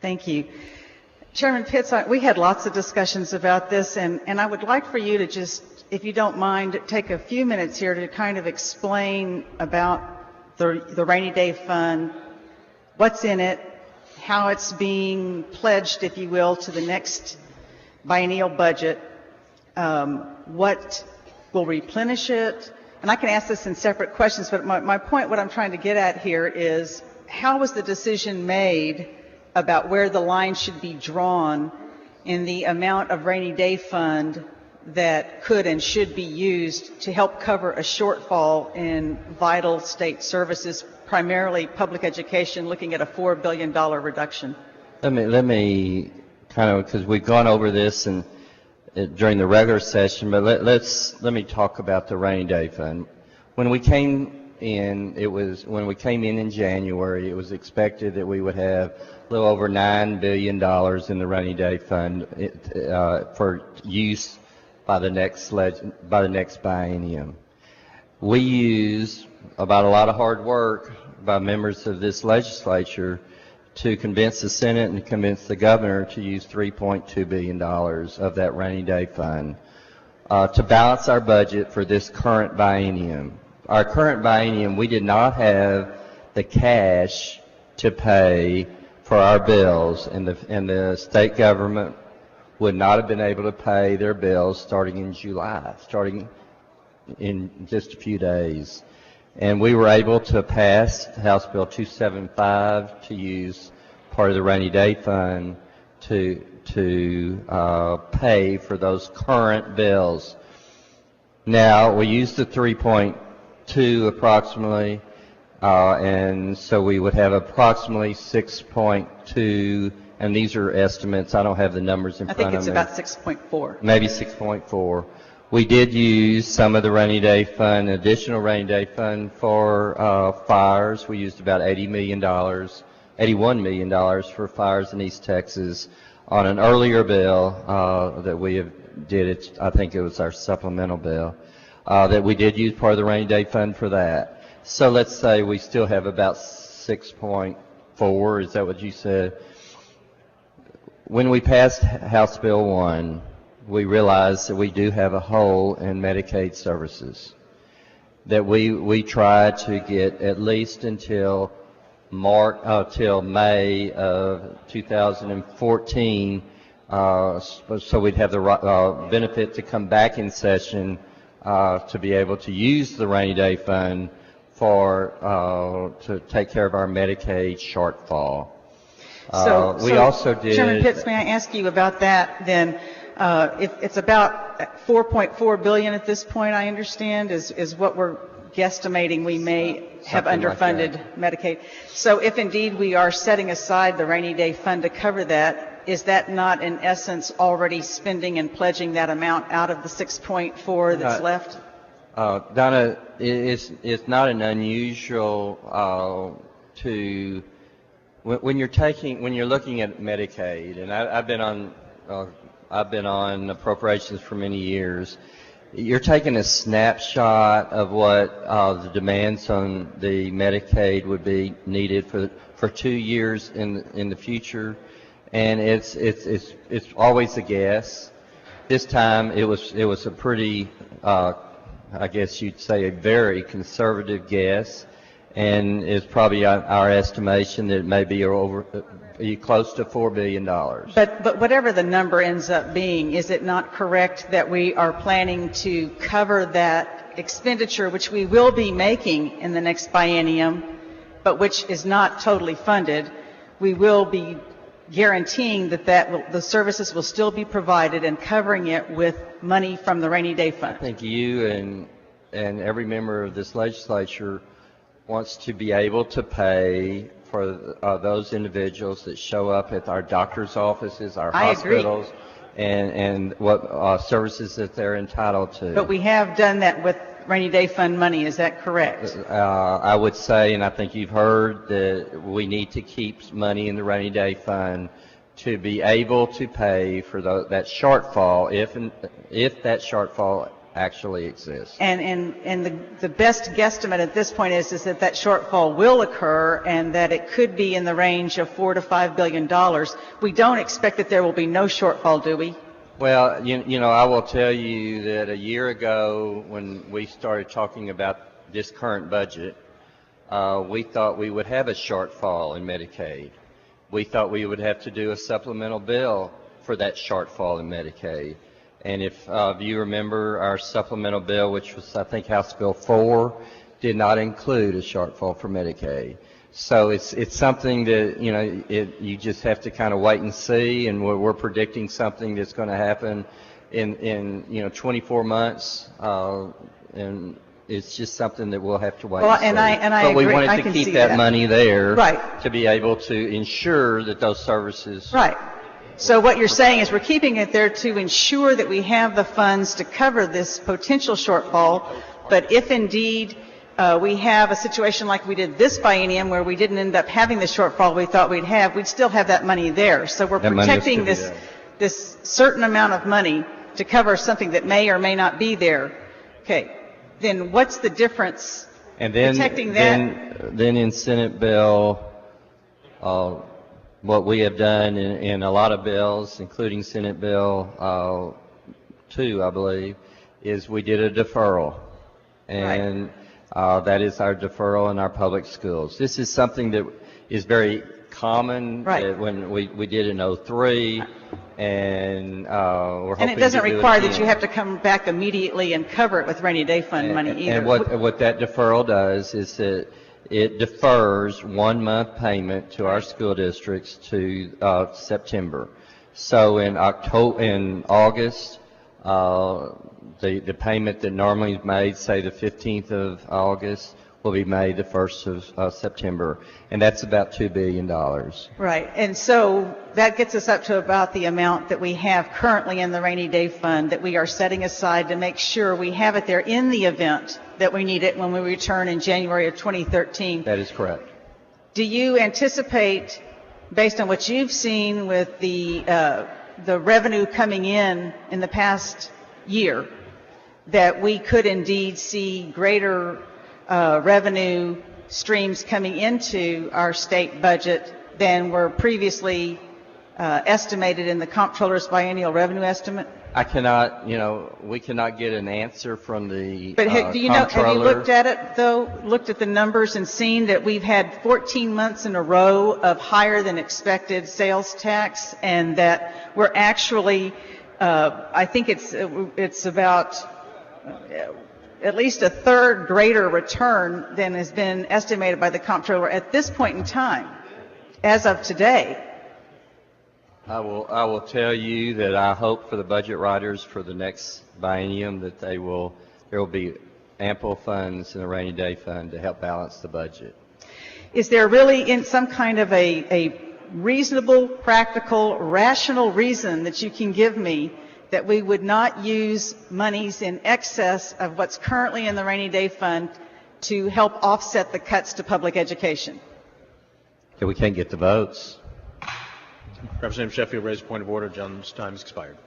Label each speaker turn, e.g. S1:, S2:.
S1: Thank you. Chairman Pitts, we had lots of discussions about this, and I would like for you to just, if you don't mind, take a few minutes here to kind of explain about the rainy day fund, what's in it, how it's being pledged, if you will, to the next biennial budget, what will replenish it. And I can ask this in separate questions, but my point, what I'm trying to get at here is, how was the decision made about where the line should be drawn in the amount of rainy day fund that could and should be used to help cover a shortfall in vital state services, primarily public education, looking at a $4 billion reduction?
S2: Let me kind of, because we've gone over this and during the regular session, but let me talk about the rainy day fund. When we came in, in January, it was expected that we would have a little over $9 billion in the rainy day fund for use by the next biennium. We used about a lot of hard work by members of this legislature to convince the Senate and convince the governor to use $3.2 billion of that rainy day fund to balance our budget for this current biennium. Our current biennium, we did not have the cash to pay for our bills, and the state government would not have been able to pay their bills starting in July, starting in just a few days. And we were able to pass House Bill 275 to use part of the rainy day fund to pay for those current bills. Now, we used the 3.2 approximately, and so we would have approximately 6.2, and these are estimates. I don't have the numbers in front of me.
S1: I think it's about 6.4.
S2: Maybe 6.4. We did use some of the rainy day fund, additional rainy day fund for fires. We used about $81 million for fires in East Texas on an earlier bill that we did. It, I think it was our supplemental bill that we did use part of the rainy day fund for that. So let's say we still have about 6.4. Is that what you said? When we passed House Bill 1, we realized that we do have a hole in Medicaid services, that we try to get at least until May of 2014, so we'd have the benefit to come back in session to be able to use the rainy day fund to take care of our Medicaid shortfall. We also did.
S1: Chairman Pitts, may I ask you about that then? It's about $4.4 billion at this point, I understand, is what we're guesstimating we may have underfunded Medicaid. So if indeed we are setting aside the rainy day fund to cover that, is that not in essence already spending and pledging that amount out of the 6.4 that's left?
S2: Donna, it's not an unusual when you're looking at Medicaid, and I've been on appropriations for many years. You're taking a snapshot of what the demands on the Medicaid would be needed for 2 years in the future, and it's always a guess. This time it was a pretty, I guess you'd say, a very conservative guess, and it's probably our estimation that it may be close to $4 billion.
S1: But whatever the number ends up being, is it not correct that we are planning to cover that expenditure, which we will be making in the next biennium, but which is not totally funded? We will be guaranteeing that the services will still be provided and covering it with money from the rainy day fund.
S2: I think you and every member of this legislature wants to be able to pay for those individuals that show up at our doctor's offices, our hospitals, and what services that they're entitled to.
S1: But we have done that with rainy day fund money, is that correct?
S2: I would say, and I think you've heard, that we need to keep money in the rainy day fund to be able to pay for that shortfall if that shortfall actually exists.
S1: And the best guesstimate at this point is that that shortfall will occur and that it could be in the range of $4 to $5 billion. We don't expect that there will be no shortfall, do we?
S2: Well, you know, I will tell you that a year ago when we started talking about this current budget, we thought we would have a shortfall in Medicaid. We thought we would have to do a supplemental bill for that shortfall in Medicaid. And if you remember, our supplemental bill, which was, I think, House Bill 4, did not include a shortfall for Medicaid. So it's something that, you know, you just have to kind of wait and see, and we're predicting something that's going to happen in 24 months, and it's just something that we'll have to wait and see.
S1: I
S2: but
S1: agree.
S2: we wanted to keep that money there,
S1: right,
S2: to be able to ensure that those services.
S1: Right. So what you're saying is we're keeping it there to ensure that we have the funds to cover this potential shortfall, but if indeed we have a situation like we did this biennium where we didn't end up having the shortfall we thought we'd have, we'd still have that money there. So we're protecting this certain amount of money to cover something that may or may not be there. Okay. Then what's the difference protecting that?
S2: Then in Senate bill, what we have done in a lot of bills, including Senate Bill 2, I believe, is we did a deferral. And that is our deferral in our public schools. This is something that is very common when we did in 03, and we're hoping
S1: and it doesn't require that you have to come back immediately and cover it with rainy day fund money either.
S2: And what that deferral does is that it defers 1 month payment to our school districts to September. So in August, the payment that normally is made, say the 15th of August, will be made the 1st of September, and that's about $2 billion.
S1: Right, and so that gets us up to about the amount that we have currently in the rainy day fund that we are setting aside to make sure we have it there in the event that we need it when we return in January of 2013.
S2: That is correct.
S1: Do you anticipate, based on what you've seen with the revenue coming in the past year, that we could indeed see greater revenue streams coming into our state budget than were previously estimated in the comptroller's biennial revenue estimate?
S2: I cannot, we cannot get an answer from the
S1: But have you looked at it, though, looked at the numbers and seen that we've had 14 months in a row of higher than expected sales tax, and that we're actually, I think it's about at least a third greater return than has been estimated by the comptroller at this point in time, as of today.
S2: I will tell you that I hope for the budget writers for the next biennium that there will be ample funds in the rainy day fund to help balance the budget.
S1: Is there really in some kind of a reasonable, practical, rational reason that you can give me that we would not use monies in excess of what's currently in the rainy day fund to help offset the cuts to public education?
S2: We can't get the votes.
S3: Representative Sheffield raised a point of order. Gentleman's time has expired.